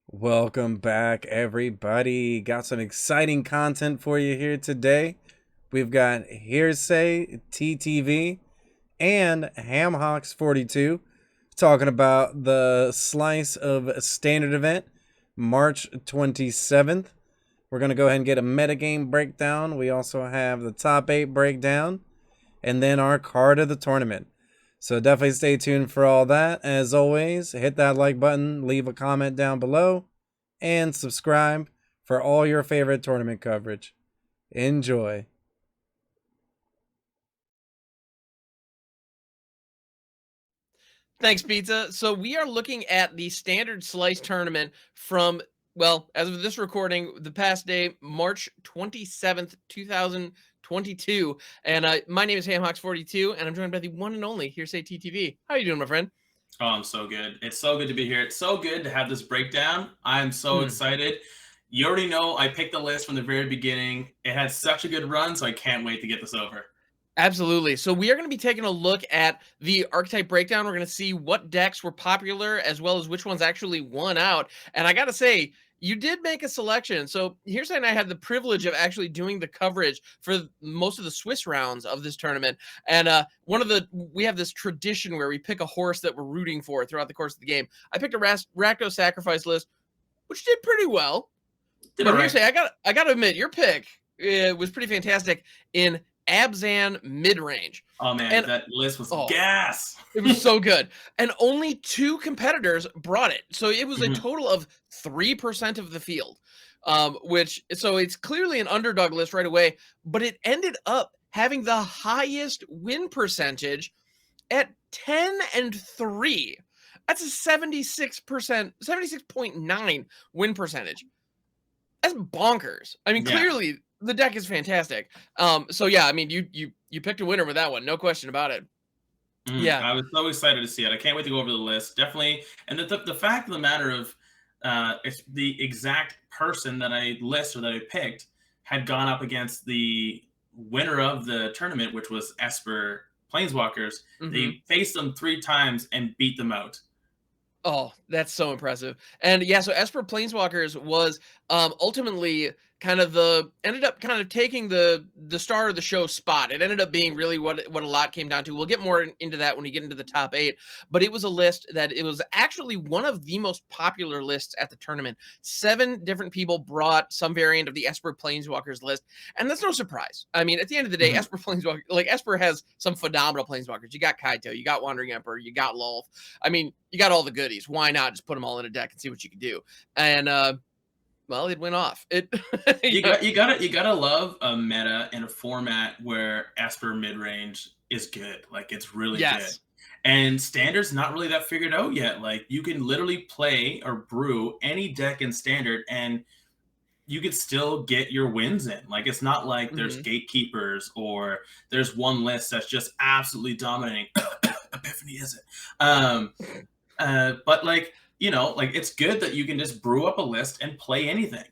Welcome back, everybody. Got some exciting content for you here today. We've got HearSayTTV and HamHocks42 talking about the slice of standard event, March 27th. We're going to go ahead and get a metagame breakdown. We also have the top 8 breakdown and then our card of the tournament. So definitely stay tuned for all that. As always, hit that like button, leave a comment down below, and subscribe for all your favorite tournament coverage. Enjoy. Thanks, Pizza. So we are looking at the standard slice tournament from, well, as of this recording, the past day, March 27th, 2022. And my name is HamHocks42, and I'm joined by the one and only HearSayTTV. How are you doing, my friend? Oh, I'm so good. It's so good to be here. It's so good to have this breakdown. I'm so excited. You already know I picked the list from the very beginning. It had such a good run, so I can't wait to get this over. Absolutely. So we are going to be taking a look at the archetype breakdown. We're going to see what decks were popular as well as which ones actually won out. And I got to say, you did make a selection. So here's and I had the privilege of actually doing the coverage for most of the Swiss rounds of this tournament. And we have this tradition where we pick a horse that we're rooting for throughout the course of the game. I picked a Rakdos sacrifice list, which did pretty well. But here's I got to admit, your pick was pretty fantastic in Abzan Midrange. Oh man, and that list was gas. It was so good. And only 2 competitors brought it. So it was a total of 3% of the field. So it's clearly an underdog list right away, but it ended up having the highest win percentage at 10-3. That's a 76%, 76.9 win percentage. That's bonkers. I mean, clearly the deck is fantastic. So yeah, I mean, you picked a winner with that one, no question about it. Yeah, I was so excited to see it. I can't wait to go over the list. Definitely, and the fact of the matter of if the exact person that I list or that I picked had gone up against the winner of the tournament, which was Esper Planeswalkers, they faced them 3 times and beat them out. Oh, that's so impressive. And yeah, so Esper Planeswalkers was ultimately ended up kind of taking the star of the show spot. It ended up being really what a lot came down to. We'll get more into that when we get into the top 8, but it was a list that it was actually one of the most popular lists at the tournament. 7 different people brought some variant of the Esper Planeswalkers list, and that's no surprise. I mean, at the end of the day, Esper Planeswalker, like Esper has some phenomenal Planeswalkers. You got Kaito, you got Wandering Emperor, you got Lolth. I mean, you got all the goodies. Why not just put them all in a deck and see what you can do? And well, it went off. You gotta love a meta and a format where Esper Midrange is good. Like, it's really good. And Standard's not really that figured out yet. Like, you can literally play or brew any deck in Standard and you could still get your wins in. Like, it's not like there's gatekeepers or there's one list that's just absolutely dominating. Epiphany is it? But like, you know, like, it's good that you can just brew up a list and play anything.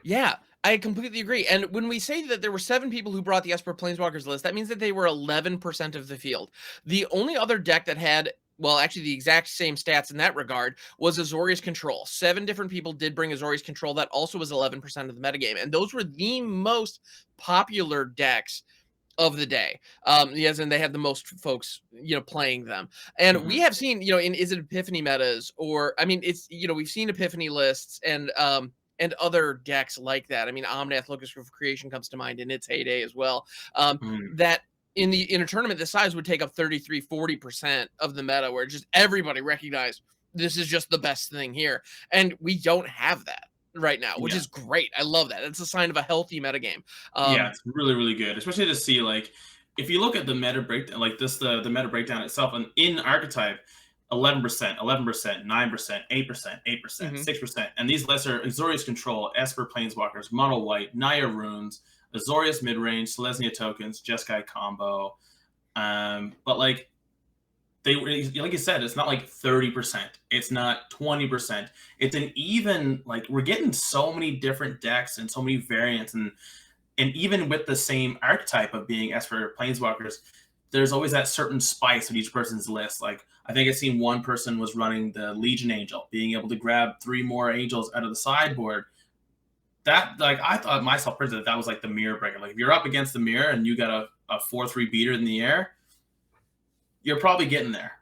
Yeah, I completely agree. And when we say that there were 7 people who brought the Esper Planeswalkers list, that means that they were 11% of the field. The only other deck that had, well, actually the exact same stats in that regard was Azorius Control. 7 different people did bring Azorius Control. That also was 11% of the metagame. And those were the most popular decks of the day. Yes, and they have the most folks, playing them. And we have seen, in Is It Epiphany metas, or, I mean, it's, we've seen Epiphany lists and other decks like that. I mean, Omnath, Locus of Creation comes to mind in its heyday as well. That in a tournament this size would take up 33-40% of the meta, where just everybody recognized this is just the best thing here. And we don't have that right now, which is great. I love that. It's a sign of a healthy metagame. Yeah, it's really, really good, especially to see, like, if you look at the meta breakdown, like this, the meta breakdown itself, and in archetype, 11%, 11%, 9%, 8%, 8%, 6%. And these lists are Azorius Control, Esper Planeswalkers, Mono White, Naya Runes, Azorius Midrange, Selesnya Tokens, Jeskai Combo. But like, like you said, it's not like 30%. It's not 20%. It's an even, like, we're getting so many different decks and so many variants, and even with the same archetype of being Esper Planeswalkers, there's always that certain spice in each person's list. Like, I think I've seen one person was running the Legion Angel, being able to grab 3 more angels out of the sideboard. That, like, I thought myself personally that was like the mirror breaker. Like, if you're up against the mirror and you got a 4/3 beater in the air, you're probably getting there.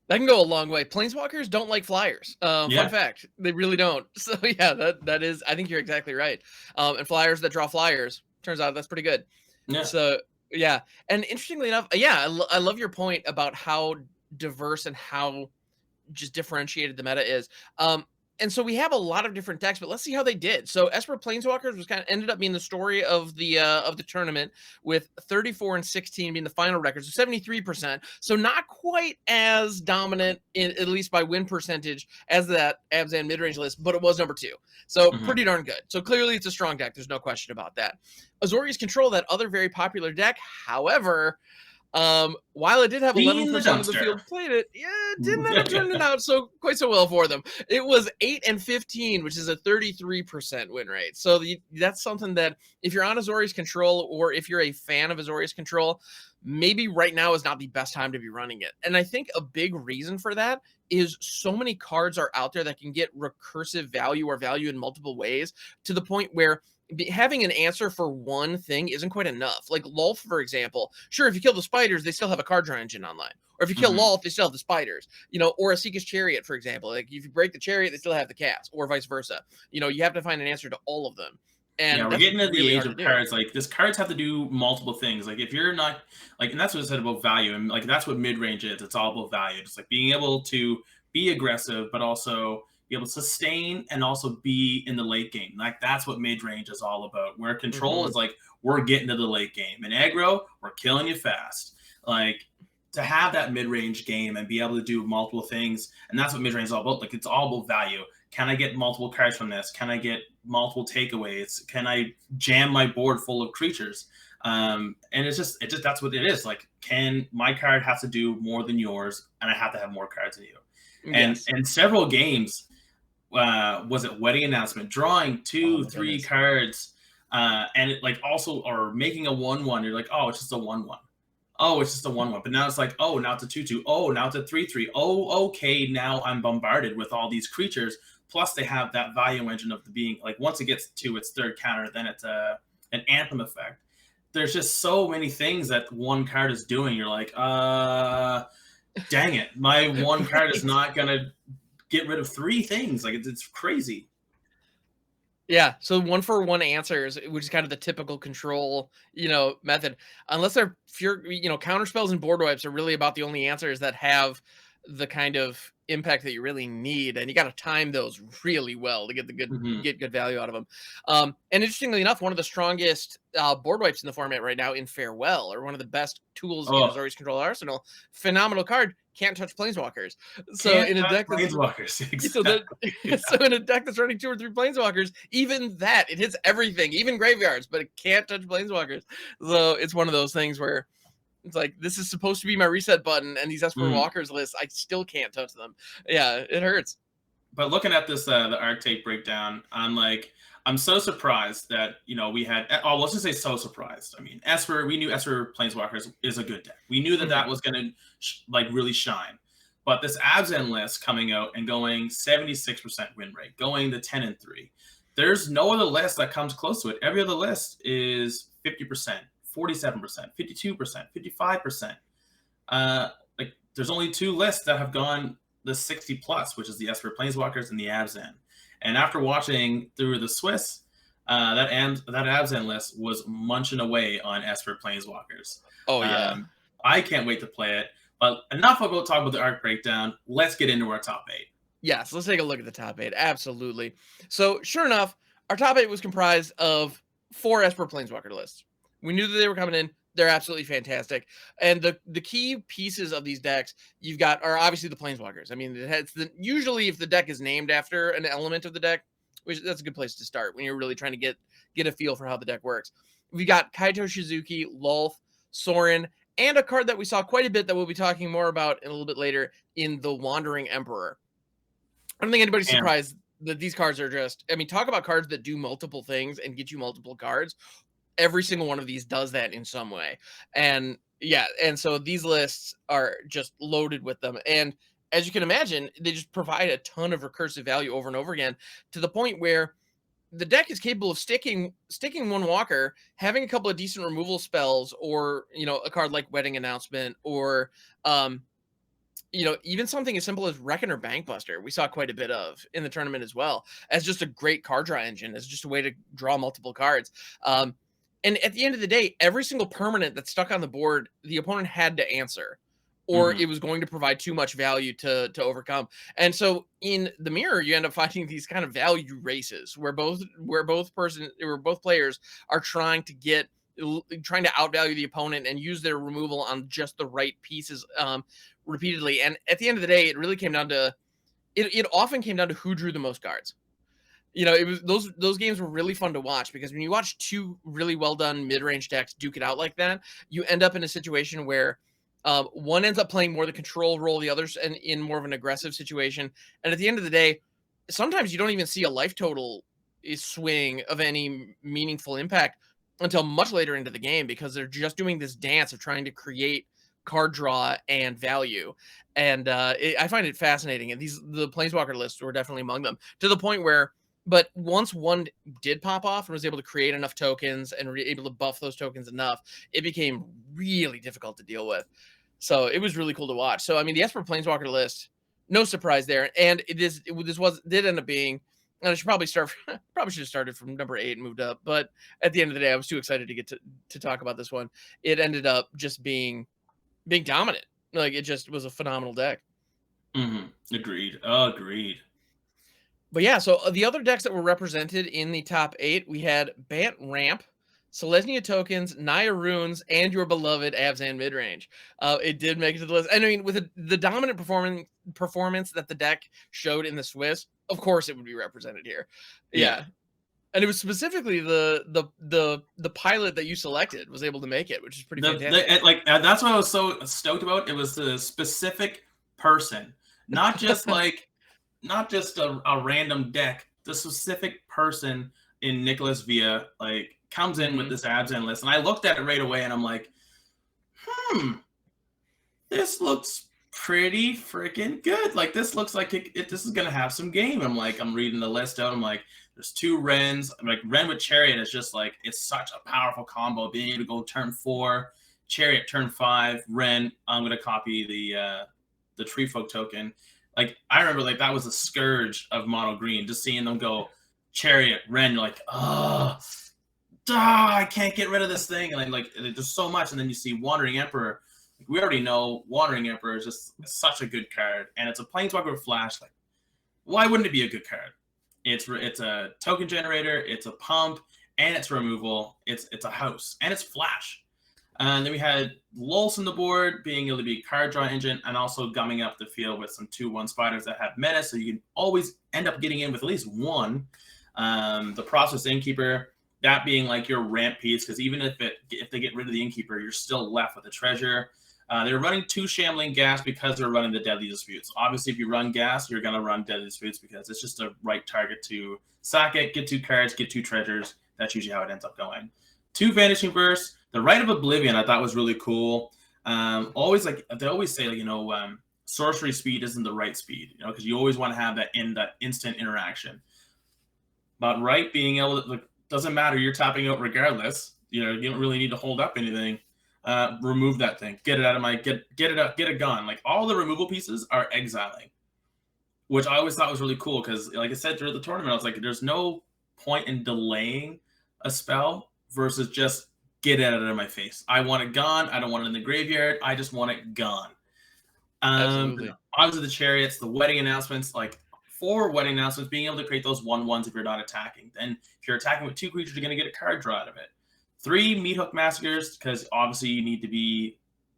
That can go a long way. Planeswalkers don't like flyers. Fun fact, they really don't. So yeah, that is. I think you're exactly right. And flyers that draw flyers, turns out that's pretty good. Yeah. So yeah, and interestingly enough, yeah, I love your point about how diverse and how just differentiated the meta is. And so we have a lot of different decks, but let's see how they did. So Esper Planeswalkers was kind of ended up being the story of the tournament, with 34 and 16 being the final record, so 73%. So not quite as dominant, at least by win percentage, as that Abzan Midrange list, but it was number 2. So pretty darn good. So clearly it's a strong deck. There's no question about that. Azorius Control, that other very popular deck, however, while it did have 11% of the field played it, it didn't end up turning out quite so well for them. It was 8 and 15, which is a 33% win rate. So that's something that if you're on Azorius Control, or if you're a fan of Azorius Control, maybe right now is not the best time to be running it. And I think a big reason for that is so many cards are out there that can get recursive value or value in multiple ways, to the point where having an answer for one thing isn't quite enough. Like Lolth, for example. Sure, if you kill the spiders, they still have a card draw engine online. Or if you kill Lolth, they still have the spiders. Or a Seeker's Chariot, for example. Like if you break the chariot, they still have the cats, or vice versa. You have to find an answer to all of them. And we're getting into the age of cards. Like, these cards have to do multiple things. Like, if you're not like, and that's what I said about value, and like that's what mid-range is. It's all about value. It's like being able to be aggressive, but also be able to sustain and also be in the late game. Like, that's what mid-range is all about. Where control is like, we're getting to the late game. And aggro, we're killing you fast. Like, to have that mid-range game and be able to do multiple things, and that's what mid-range is all about. Like, it's all about value. Can I get multiple cards from this? Can I get multiple takeaways? Can I jam my board full of creatures? And it's just that's what it is. Like, can my card have to do more than yours, and I have to have more cards than you? And several games, was it Wedding Announcement, drawing 2-3 cards, and it like also, or making a 1/1. You're like, oh, it's just a 1/1. Oh, it's just a 1/1. But now it's like, oh, now it's a 2/2. Oh, now it's a 3/3. Oh, okay, now I'm bombarded with all these creatures. Plus, they have that value engine of the being, like, once it gets to its third counter, then it's an Anthem effect. There's just so many things that one card is doing. You're like, dang it, my one card is not gonna get rid of 3 things. Like, it's crazy. Yeah, so 1-for-1 answers, which is kind of the typical control, method. Unless they're counter spells and board wipes are really about the only answers that have the kind of impact that you really need, and you got to time those really well to get the good value out of them. And interestingly enough, one of the strongest board wipes in the format right now in Farewell, or one of the best tools in Azorius Control arsenal. Phenomenal card. Can't touch Planeswalkers. So in a deck Planeswalkers, exactly. So in a deck that's running 2 or 3 Planeswalkers, even that, it hits everything, even graveyards, but it can't touch Planeswalkers. So it's one of those things where it's like, this is supposed to be my reset button, and these Esper Walkers lists, I still can't touch them. Yeah, it hurts. But looking at this, the Arctic breakdown, I'm so surprised that, we had, let's just say so surprised. I mean, we knew Esper Planeswalkers is a good deck. We knew that that was going to really shine. But this Abzan list coming out and going 76% win rate, going to 10 and 3. There's no other list that comes close to it. Every other list is 50%, 47%, 52%, 55%. Like, there's only 2 lists that have gone the 60 plus, which is the Esper Planeswalkers and the Abzan. And after watching through the Swiss, that Abzan list was munching away on Esper Planeswalkers. Oh yeah, I can't wait to play it. But enough about talking about the Arc breakdown. Let's get into our top 8. Yes, let's take a look at the top 8. Absolutely. So sure enough, our top 8 was comprised of 4 Esper Planeswalker lists. We knew that they were coming in. They're absolutely fantastic. And the key pieces of these decks you've got are obviously the Planeswalkers. I mean, usually if the deck is named after an element of the deck, that's a good place to start when you're really trying to get a feel for how the deck works. We got Kaito Shizuki, Lolth, Sorin, and a card that we saw quite a bit that we'll be talking more about in a little bit later in the Wandering Emperor. I don't think anybody's surprised that these cards are just, I mean, talk about cards that do multiple things and get you multiple cards. every single one of these does that in some way. And yeah, and so these lists are just loaded with them. And as you can imagine, they just provide a ton of recursive value over and over again, to the point where the deck is capable of sticking one walker, having a couple of decent removal spells, or a card like Wedding Announcement, or even something as simple as Reckoner Bankbuster, we saw quite a bit of in the tournament as well, as just a great card draw engine, as just a way to draw multiple cards. And at the end of the day, every single permanent that's stuck on the board, the opponent had to answer, or it was going to provide too much value to overcome. And so in the mirror, you end up finding these kind of value races where both players are trying to outvalue the opponent and use their removal on just the right pieces repeatedly. And at the end of the day, it really came down to it often came down to who drew the most cards. It was those games were really fun to watch, because when you watch two really well done mid-range decks duke it out like that, you end up in a situation where one ends up playing more the control role, the other's in more of an aggressive situation. And at the end of the day, sometimes you don't even see a life total swing of any meaningful impact until much later into the game, because they're just doing this dance of trying to create card draw and value. And I find it fascinating. And the Planeswalker lists were definitely among them, to the point where, but once one did pop off and was able to create enough tokens and able to buff those tokens enough, it became really difficult to deal with. So it was really cool to watch. So, I mean, the Esper Planeswalker list, no surprise there. And this did end up being, and I should probably should have started from number 8 and moved up. But at the end of the day, I was too excited to get to talk about this one. It ended up just being dominant. Like, it just was a phenomenal deck. Agreed. But yeah, so the other decks that were represented in the top 8, we had Bant Ramp, Selesnya Tokens, Naya Runes, and your beloved Abzan Midrange. It did make it to the list. And I mean, with the dominant performance that the deck showed in the Swiss, of course it would be represented here. Yeah. And it was specifically the pilot that you selected was able to make it, which is pretty fantastic. That's what I was so stoked about. It was the specific person, not just not just a random deck. The specific person in Nicholas Villa comes in with this Abzan list, and I looked at it right away, and I'm like, this looks pretty freaking good. This looks like this is gonna have some game. I'm reading the list out. I'm like, there's 2 Wrens. Wren with Chariot is just it's such a powerful combo. Being able to go turn 4, Chariot turn 5, Wren. I'm gonna copy the Tree Folk token. I remember that was a scourge of mono green. Just seeing them go Chariot, Wren. You're like, I can't get rid of this thing. And there's so much. And then you see Wandering Emperor. We already know Wandering Emperor is just such a good card, and it's a Planeswalker with Flash. Why wouldn't it be a good card? It's a token generator, it's a pump, and it's removal. It's a house, and it's Flash. And then we had Lulz on the board, being able to be a card draw engine, and also gumming up the field with some 2/1 spiders that have menace, so you can always end up getting in with at least one. The Process Innkeeper, that being your ramp piece, because even if they get rid of the Innkeeper, you're still left with a treasure. They're running 2 Shambling Gas because they're running the Deadly Disputes. Obviously, if you run Gas, you're going to run Deadly Disputes because it's just a right target to sack it, get 2 cards, get 2 treasures. That's usually how it ends up going. 2 Vanishing Verse. The Rite of Oblivion I thought was really cool. They always say, sorcery speed isn't the right speed, because you always want to have that instant interaction. But right, being able to, doesn't matter, you're tapping out regardless. You don't really need to hold up anything. Remove that thing, get it out of my get it gone. All the removal pieces are exiling, which I always thought was really cool, because like I said during the tournament, I was like, there's no point in delaying a spell versus just get it out of my face. I want it gone. I don't want it in the graveyard. I just want it gone. Absolutely. Obviously the Chariots, the Wedding Announcements, 4 Wedding Announcements, being able to create those 1/1s if you're not attacking. Then if you're attacking with 2 creatures, you're going to get a card draw out of it. 3 Meat Hook Massacres, because obviously you need to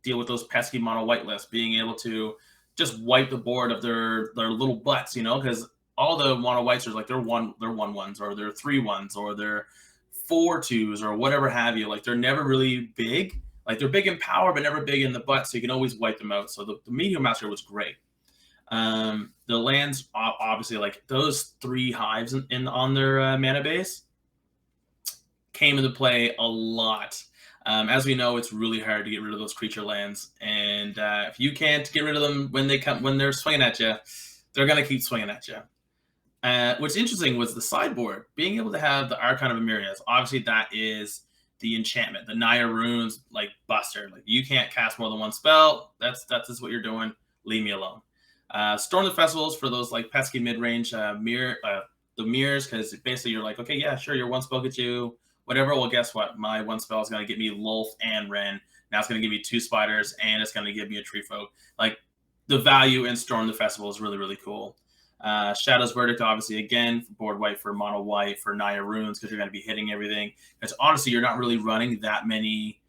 deal with those pesky mono white lists, being able to just wipe the board of their little butts, because all the mono whites are they're 1/1s, or they're 3/1s, or they're 4/2s, or whatever have you. They're never really big. They're big in power, but never big in the butt, so you can always wipe them out. So the Meat Hook Massacre was great. The lands, obviously, those 3 hives on their mana base. came into play a lot. As we know, it's really hard to get rid of those creature lands, and if you can't get rid of them when they're swinging at you, they're gonna keep swinging at you. What's interesting was the sideboard being able to have the Archon of Emerius. Obviously, that is the enchantment, the Naya Runes, like Buster. Like you can't cast more than one spell. That's just what you're doing. Leave me alone. Storm the Festivals for those like pesky mid-range the mirrors, because basically you're like, okay, yeah, sure, your one spell gets you whatever. Well, guess what? My one spell is going to get me Lolth and Ren. Now it's going to give me 2 spiders, and it's going to give me a Tree Folk. Like, the value in Storm the Festival is really, really cool. Shadow's Verdict, obviously, again, board white for mono white for Naya Runes, because you're going to be hitting everything. Because honestly, you're not really running that many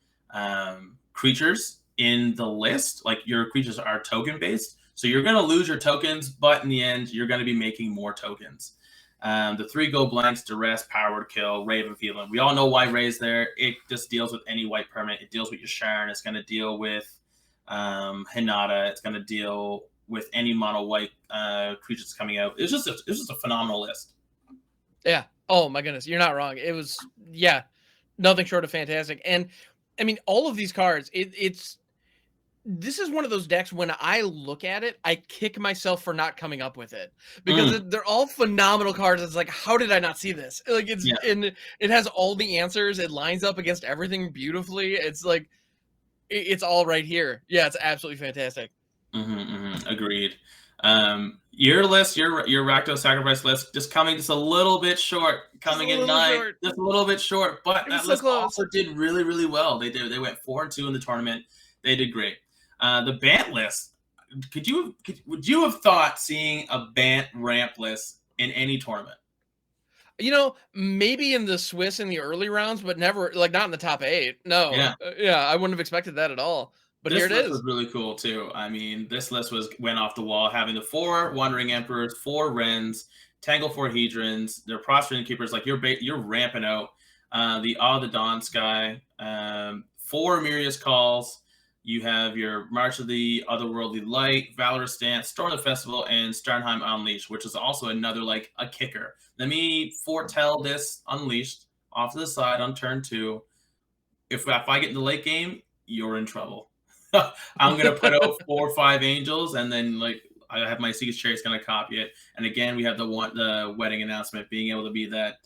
creatures in the list. Like, your creatures are token-based. So you're going to lose your tokens, but in the end, you're going to be making more tokens. The 3 go blanks, Duress, Power Word Kill, Raven Feeling. We all know why Ray's there. It just deals with any white permanent. It deals with your Sharon. It's going to deal with Hinata. It's going to deal with any mono white creatures coming out. It's just a phenomenal list. Yeah. Oh my goodness, you're not wrong. It was, yeah, nothing short of fantastic. And I mean, all of these cards, this is one of those decks when I look at it, I kick myself for not coming up with it, because they're all phenomenal cards. It's like, how did I not see this? Like, and it has all the answers. It lines up against everything beautifully. It's like, it's all right here. Yeah, it's absolutely fantastic. Agreed. Your list, your Rakdos Sacrifice list, just coming just a little bit short, coming in 9, just a little bit short, but that list also did really, really well. They went 4-2 in the tournament. They did great. The Bant list, would you have thought seeing a Bant Ramp list in any tournament? You know, maybe in the Swiss in the early rounds, but never, like, not in the top 8. No. Yeah, I wouldn't have expected that at all. But this here it list is. was really cool too. I mean, this list went off the wall, having the 4 Wandering Emperors, 4 Wrens, Tangle 4 Hedrons, their Prostrate Keepers. Like, you're ramping out the Awe of the Dawn Sky, 4 Emerius Calls. You have your March of the Otherworldly Light, Valorous Stance, Storm the Festival, and Starnheim Unleashed, which is also another, like, a kicker. Let me foretell this Unleashed off to the side on turn 2. If I get in the late game, you're in trouble. I'm going to put out 4 or 5 Angels, and then, like, I have my Seek's Chariot's going to copy it. And again, we have the Wedding Announcement being able to be that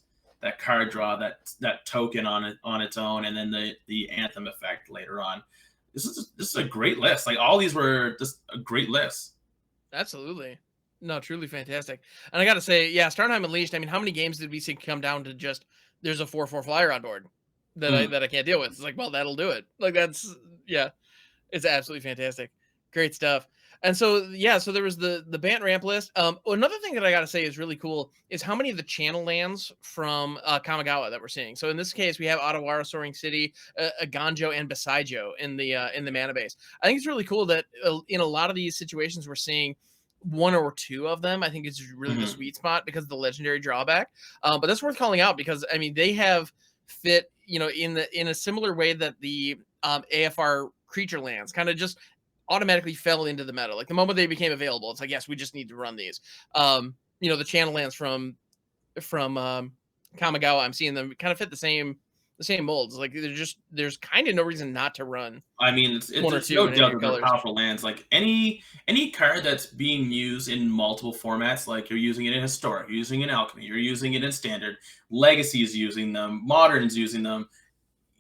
card draw, that token on its own, and then the Anthem effect later on. This is a great list. Like, all these were just a great list. Absolutely. No, truly fantastic. And I got to say, yeah, Starnheim Unleashed, I mean, how many games did we see come down to just, there's a 4/4 flyer on board that I can't deal with? It's like, well, that'll do it. Like, that's, yeah, it's absolutely fantastic. Great stuff. And so, yeah, so there was the Bant Ramp list. Another thing that I got to say is really cool is how many of the channel lands from Kamigawa that we're seeing. So in this case, we have Otawara, Soaring City, Ganjo, and Besaijo in the mana base. I think it's really cool that in a lot of these situations we're seeing 1 or 2 of them. I think it's really the sweet spot because of the legendary drawback. But that's worth calling out because, I mean, they have fit, you know, in a similar way that the AFR creature lands kind of just automatically fell into the meta. Like, the moment they became available, it's like, yes, we just need to run these. You know, the channel lands from Kamigawa, I'm seeing them kind of fit the same molds. Like, there's kind of no reason not to run. I mean, it's no doubt that they're powerful lands. Like, any card that's being used in multiple formats, like you're using it in Historic, you're using it in Alchemy, you're using it in Standard, Legacy is using them, Modern's using them.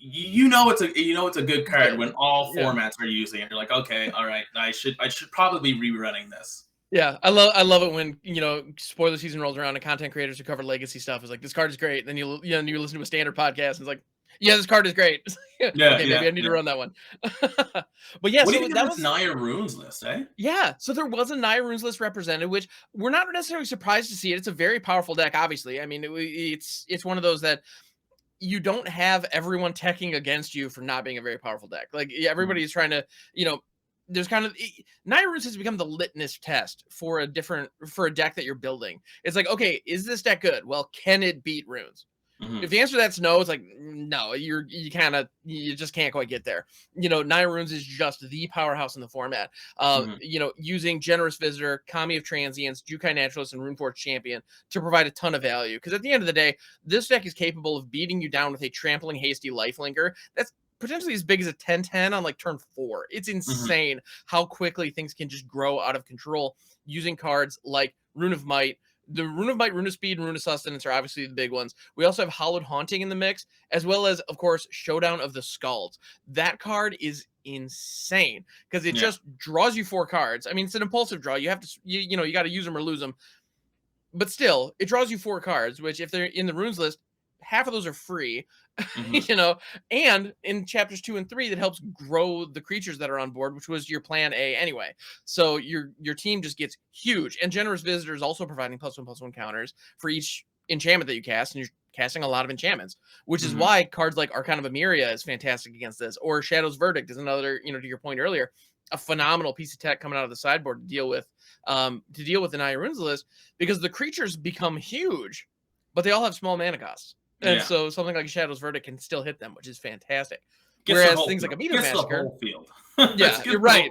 You know it's a good card when all formats are using it. You're like, okay, all right, I should probably be rerunning this. Yeah, I love it when, you know, spoiler season rolls around and content creators who cover Legacy stuff is like, this card is great. Then you listen to a Standard podcast and it's like, yeah, this card is great. Maybe I need to run that one. But yeah, what do you think of this Naya Runes list, eh? Yeah, so there was a Naya Runes list represented, which we're not necessarily surprised to see it. It's a very powerful deck, obviously. I mean, it's one of those that you don't have everyone teching against you for not being a very powerful deck. Like, everybody is trying to, you know, there's kind of, Naya Runes has become the litmus test for a deck that you're building. It's like, okay, is this deck good? Well, can it beat Runes? If the answer to that's no, it's like, no, you just can't quite get there. You know, Naya Runes is just the powerhouse in the format. You know, using Generous Visitor, Kami of Transients, Jukai Naturalist, and Runeforge Champion to provide a ton of value. Because at the end of the day, this deck is capable of beating you down with a Trampling Hasty Lifelinker that's potentially as big as a 10-10 on like turn 4. It's insane how quickly things can just grow out of control using cards like Rune of Might. The Rune of Might, Rune of Speed, and Rune of Sustenance are obviously the big ones. We also have Hallowed Haunting in the mix, as well as, of course, Showdown of the Skulls. That card is insane because it just draws you 4 cards. I mean, it's an impulsive draw. You have to, you know, you got to use them or lose them. But still, it draws you 4 cards, which if they're in the runes list, half of those are free, you know, and in chapters 2 and 3, that helps grow the creatures that are on board, which was your plan A anyway. So your team just gets huge. And Generous Visitor is also providing +1/+1 counters for each enchantment that you cast, and you're casting a lot of enchantments, which is why cards like Arcana of Emeria is fantastic against this, or Shadow's Verdict is another, you know, to your point earlier, a phenomenal piece of tech coming out of the sideboard to deal with the Naya Runes list, because the creatures become huge, but they all have small mana costs. And so something like Shadow's Verdict can still hit them, which is fantastic. Whereas things like a Meteor Massacre, you're right.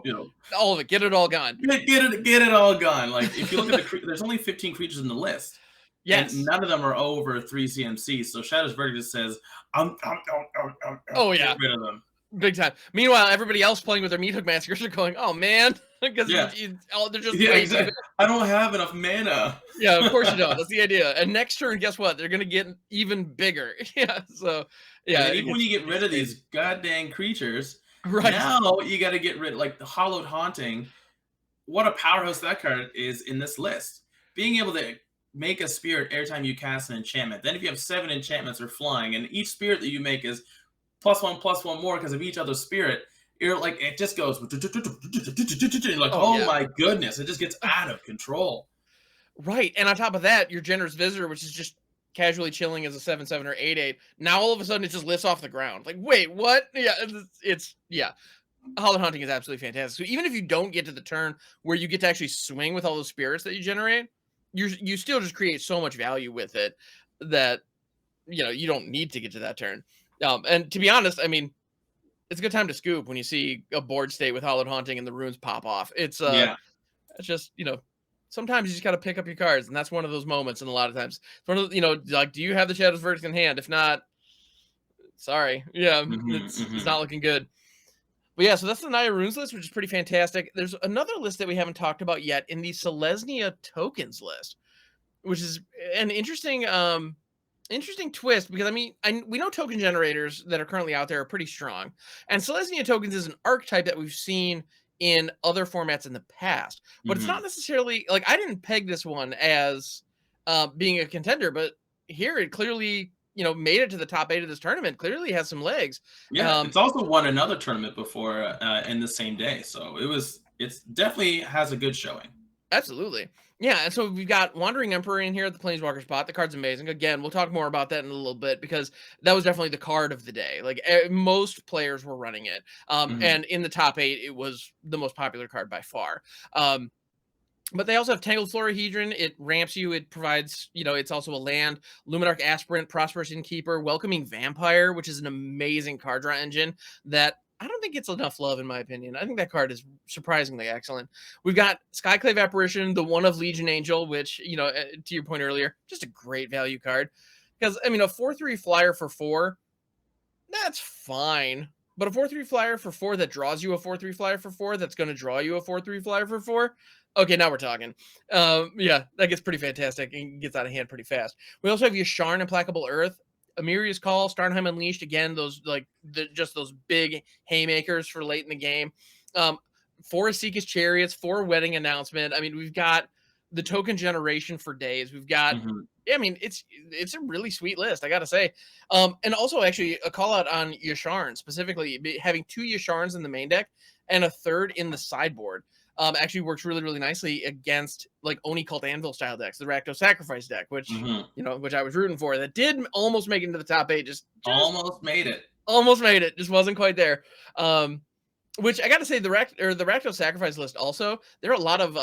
All of it, get it all gone. Get it all gone. Like if you look at there's only 15 creatures in the list. Yes. And none of them are over 3 CMC. So Shadow's Verdict just says, oh yeah, get rid of them. Big time. Meanwhile, everybody else playing with their Meathook Massacres are going, oh man, because they're just exactly. I don't have enough mana. Yeah, of course you don't. That's the idea. And next turn, guess what? They're gonna get even bigger. So and even when you get rid of these goddamn creatures, now you got to get rid of like the Hallowed Haunting. What a powerhouse that card is in this list. Being able to make a spirit every time you cast an enchantment. Then if you have 7 enchantments or flying, and each spirit that you make is +1/+1 more because of each other spirit, you're like, it just goes like, oh my goodness, it just gets out of control. Right. And on top of that, your Generous Visitor, which is just casually chilling as a 7/7 or 8/8, now all of a sudden it just lifts off the ground. Like, wait, what? Yeah, it's Hallowed Haunting is absolutely fantastic. So even if you don't get to the turn where you get to actually swing with all those spirits that you generate, you still just create so much value with it that, you know, you don't need to get to that turn. And to be honest, I mean, it's a good time to scoop when you see a board state with Hallowed Haunting and the runes pop off. It's it's just, you know, sometimes you just got to pick up your cards, and that's one of those moments. And a lot of times, it's one of, you know, like, do you have the Shadow's Verdict in hand? If not, sorry, it's not looking good. But yeah, so that's the Naya Runes list, which is pretty fantastic. There's another list that we haven't talked about yet in the Selesnya Tokens list, which is an interesting twist, because I mean, we know token generators that are currently out there are pretty strong, and Selesnya Tokens is an archetype that we've seen in other formats in the past, but it's not necessarily like, I didn't peg this one as being a contender, but here it clearly, you know, made it to the top 8 of this tournament. Clearly has some legs. Yeah, it's also won another tournament before in the same day, so it's definitely has a good showing. Absolutely. Yeah, and so we've got Wandering Emperor in here at the Planeswalker spot. The card's amazing. Again, we'll talk more about that in a little bit, because that was definitely the card of the day. Like, most players were running it. And in the top 8, it was the most popular card by far. But they also have Tangled Florahedron. It ramps you. It provides, you know, it's also a land. Luminarch Aspirant, Prosperous Innkeeper, Welcoming Vampire, which is an amazing card draw engine that I don't think gets enough love, in my opinion. I think that card is surprisingly excellent. We've got Skyclave Apparition, the one of Legion Angel, which, you know, to your point earlier, just a great value card. Because, I mean, a 4/3 flyer for 4, that's fine. But a 4/3 flyer for 4 that draws you a 4/3 flyer for 4 that's going to draw you a 4/3 flyer for 4. Okay, now we're talking. Yeah, that gets pretty fantastic and gets out of hand pretty fast. We also have Yasharn, Implacable Earth, Amiria's Call, Starnheim Unleashed. Again, those like just those big haymakers for late in the game. 4 Asika's Chariots, 4 Wedding Announcement. I mean, we've got the token generation for days. We've got, I mean, it's a really sweet list, I gotta say. And also actually a call out on Yasharn, specifically having 2 Yasharns in the main deck and a 3rd in the sideboard. Actually works really, really nicely against like Oni Cult Anvil style decks, the Rakdos Sacrifice deck, which you know, which I was rooting for. That did almost make it into the top 8. Just almost made it. Almost made it. Just wasn't quite there. Which I got to say, the Rakdos Sacrifice list also, there are a lot of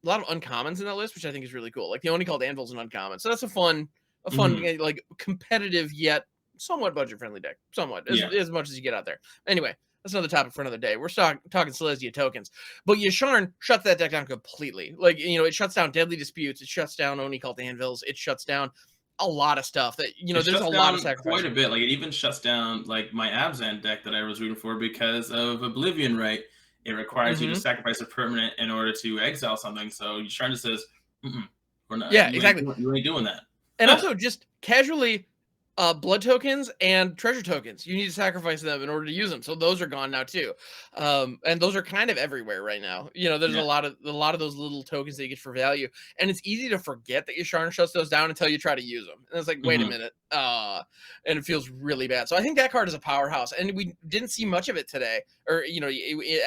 uncommons in that list, which I think is really cool. Like the Oni Cult Anvil is an uncommon, so that's a fun a fun, like competitive yet somewhat budget friendly deck. Somewhat, as much as you get out there. Anyway, that's another topic for another day. We're talking Selesnya Tokens, but Yasharn shuts that deck down completely. Like, you know, it shuts down Deadly Disputes, it shuts down Oni Cult Anvils, it shuts down a lot of stuff that, you know, there's a lot of sacrifice. Quite a bit. Like, it even shuts down like my Abzan deck that I was rooting for because of Oblivion, right? It requires you to sacrifice a permanent in order to exile something. So Yasharn just says, we're not. Yeah, exactly. You ain't doing that. And also just casually, blood tokens and treasure tokens, you need to sacrifice them in order to use them. So those are gone now too. And those are kind of everywhere right now. You know, there's a lot of those little tokens that you get for value. And it's easy to forget that Yasharn shuts those down until you try to use them. And it's like, wait a minute. And it feels really bad. So I think that card is a powerhouse. And we didn't see much of it today, or, you know,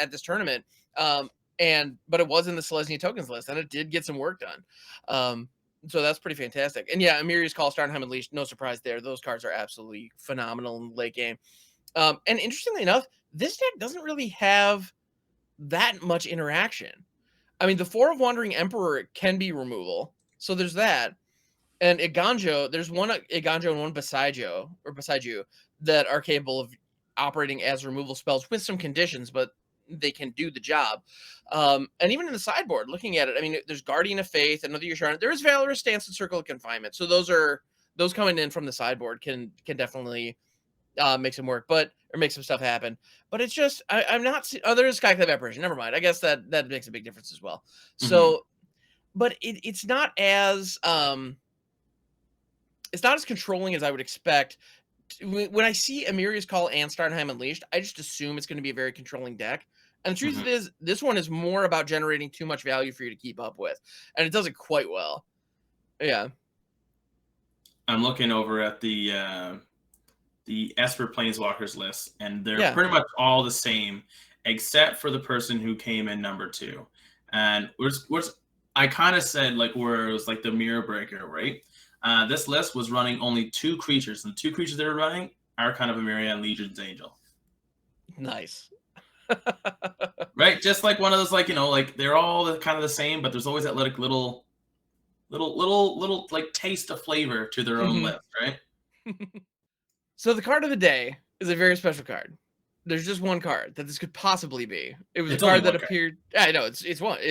at this tournament. But it was in the Selesnya Tokens list, and it did get some work done. So that's pretty fantastic. And yeah, Amiri's Call, Starnheim Unleashed, no surprise there. Those cards are absolutely phenomenal in the late game. And interestingly enough, this deck doesn't really have that much interaction. I mean, the 4 of Wandering Emperor can be removal. So there's that. And Iganjo, there's one Iganjo and one beside you that are capable of operating as removal spells with some conditions, but they can do the job. And even in the sideboard, looking at it, I mean, there's Guardian of Faith, another Yasharn. There is Valorous Stance and Circle of Confinement. So those coming in from the sideboard can definitely make some work, or make some stuff happen. But it's just, I'm not, there's Skyclave Apparition. Never mind. I guess that makes a big difference as well. So, but it's not as controlling as I would expect. When I see Amiri's Call and Starnheim Unleashed, I just assume it's going to be a very controlling deck. And the truth of it is, this one is more about generating too much value for you to keep up with. And it does it quite well. Yeah. I'm looking over at the Esper Planeswalkers list, and they're pretty much all the same, except for the person who came in number 2. And I kind of said, like, where it was like the Mirror Breaker, right? This list was running only 2 creatures, and the 2 creatures they were running are kind of Emiria and Legion's Angel. Nice. Right? Just like one of those, like, you know, like, they're all kind of the same, but there's always that like little like taste of flavor to their own list, right? So the card of the day is a very special card. There's just one card that this could possibly be. It was a card that appeared. I know it's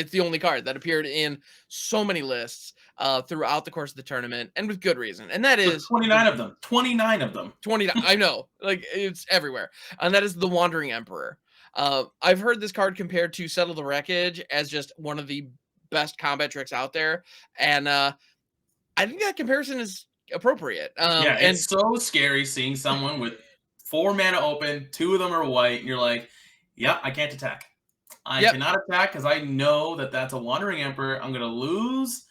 the only card that appeared in so many lists throughout the course of the tournament, and with good reason. And that is 29 of them. 29 of them. 29. I know, like, it's everywhere. And that is the Wandering Emperor. I've heard this card compared to Settle the Wreckage as just one of the best combat tricks out there, and I think that comparison is appropriate. It's so scary seeing someone with 4 mana open, 2 of them are white, and you're like, yeah, I can't attack. I cannot attack because I know that that's a Wandering Emperor. I'm going to lose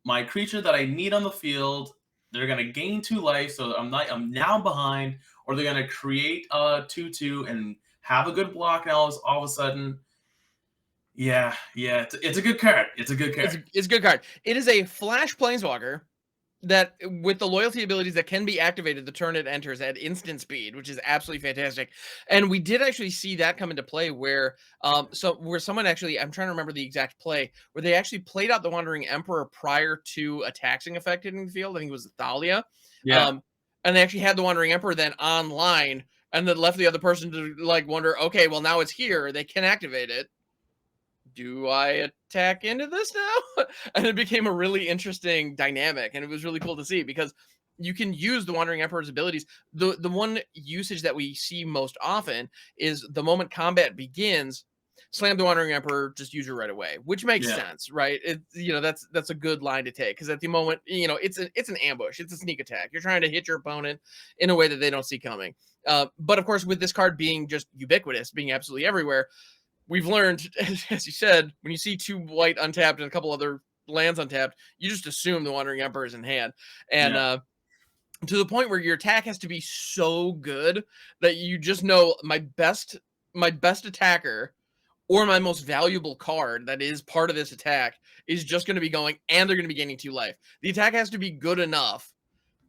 my creature that I need on the field. They're going to gain 2 life, so I'm now behind, or they're going to create a 2/2 and have a good block now all of a sudden. Yeah, it's a good card. It's a good card. It's a good card. It is a flash planeswalker that, with the loyalty abilities that can be activated the turn it enters at instant speed, which is absolutely fantastic. And we did actually see that come into play where someone actually, I'm trying to remember the exact play, where they actually played out the Wandering Emperor prior to a taxing effect hitting the field. I think it was Thalia. Yeah. And they actually had the Wandering Emperor then online, and then left the other person to, like, wonder, okay, well, now it's here. They can activate it. Do I attack into this now? And it became a really interesting dynamic, and it was really cool to see, because you can use the Wandering Emperor's abilities. The one usage that we see most often is the moment combat begins, slam the Wandering Emperor, just use it right away, which makes sense, right? That's a good line to take, because at the moment, it's an ambush, it's a sneak attack. You're trying to hit your opponent in a way that they don't see coming. But of course, with this card being just ubiquitous, being absolutely everywhere, we've learned, as you said, when you see 2 white untapped and a couple other lands untapped, you just assume the Wandering Emperor is in hand. And to the point where your attack has to be so good that you just know my best attacker, or my most valuable card that is part of this attack, is just going to be going, and they're going to be gaining 2 life. The attack has to be good enough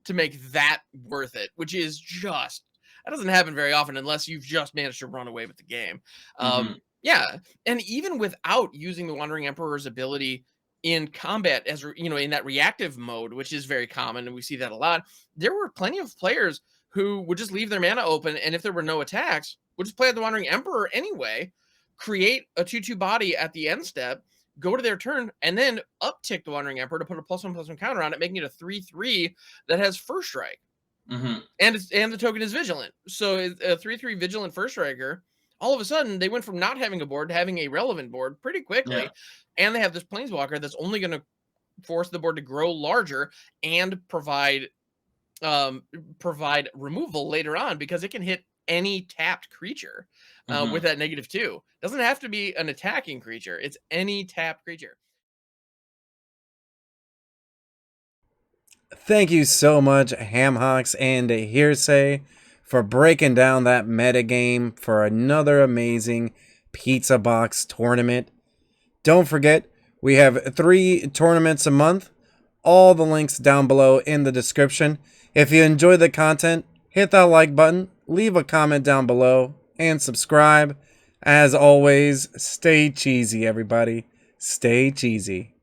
to make that worth it, which is just, that doesn't happen very often unless you've just managed to run away with the game. Yeah, and even without using the Wandering Emperor's ability in combat, as you know, in that reactive mode, which is very common, and we see that a lot. There were plenty of players who would just leave their mana open, and if there were no attacks, would just play the Wandering Emperor anyway, create a 2/2 body at the end step, go to their turn, and then uptick the Wandering Emperor to put a +1/+1 counter on it, making it a 3/3 that has First Strike. Mm-hmm. And the token is Vigilant. So a 3/3 Vigilant First Striker, all of a sudden they went from not having a board to having a relevant board pretty quickly. Yeah. And they have this Planeswalker that's only going to force the board to grow larger and provide removal later on, because it can hit any tapped creature with that -2. Doesn't have to be an attacking creature. It's any tapped creature. Thank you so much, HamHocks and Hearsay, for breaking down that metagame for another amazing PizzaBox tournament. Don't forget, we have 3 tournaments a month. All the links down below in the description. If you enjoy the content, hit that like button, leave a comment down below, and subscribe. As always, stay cheesy, everybody. Stay cheesy.